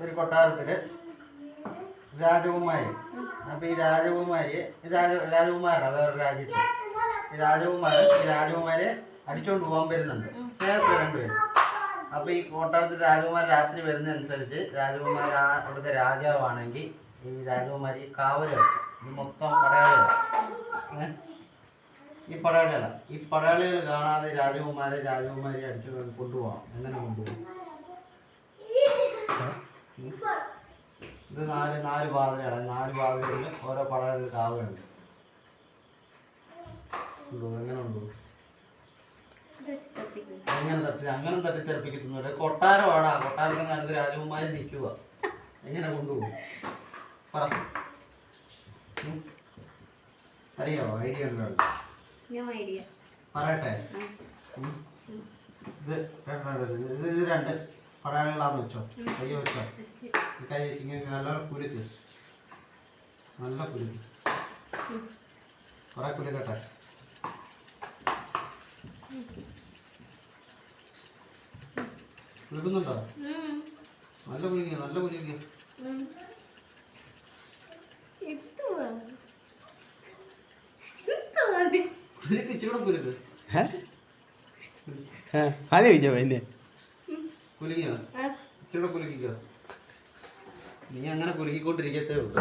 ഒരു കൊട്ടാരത്തില് രാജകുമാരി. അപ്പൊ ഈ രാജകുമാരനാണ് വേറൊരു രാജ്യത്ത്. ഈ രാജകുമാരെ അടിച്ചോണ്ട് പോകാൻ വരുന്നുണ്ട്, സ്നേഹത്തിൽ രണ്ടുപേരും. അപ്പൊ ഈ കൊട്ടാരത്തിൽ രാജകുമാരൻ രാത്രി വരുന്നതനുസരിച്ച് അവിടുത്തെ രാജാവാണെങ്കിൽ ഈ രാജകുമാരി കാവല് വെക്കും. ഇത് മൊത്തം പടയാളികളാണ്. ഈ പടയാളികൾ കാണാതെ രാജകുമാരി അടിച്ചു കൊണ്ടുപോകാം. എങ്ങനെ കൊണ്ടുപോകും? ഇത് നാല് പാതകളാണ്. 4 പാതകളിൽ ഓരോ പടയാളികൾ കാവലുണ്ട്. എങ്ങനെ കൊണ്ടുപോകും? അങ്ങനെ തട്ടിത്തെറിപ്പിക്കുന്നുണ്ട്. കൊട്ടാരമാണ്. കൊട്ടാരത്തിൽ നിന്ന് രാജകുമാരി നിൽക്കുക. എങ്ങനെ കൊണ്ടുപോകും? പറ. അറിയോ? ഐഡിയ ഉണ്ടോ? പറയട്ടെ. ഇത് 2 പടയാളികളാന്ന് വെച്ചോ. കൈ വെച്ചോ. കൈ ഇങ്ങനെ നല്ല കുലുക്ക്. കുറെ കുലുക്കട്ടെ. കുലുക്കുന്നുണ്ടോ? നല്ല കുലുക്കുക. കുലുക്ക് ഇച്ചിരി കുലുക്ക്. കുലുങ്ങിയോ? ഇച്ചിരി കുലുക്കിക്കോ. നീ അങ്ങനെ കുലുക്കിക്കൊണ്ടിരിക്കത്തേ ഉള്ളൂ.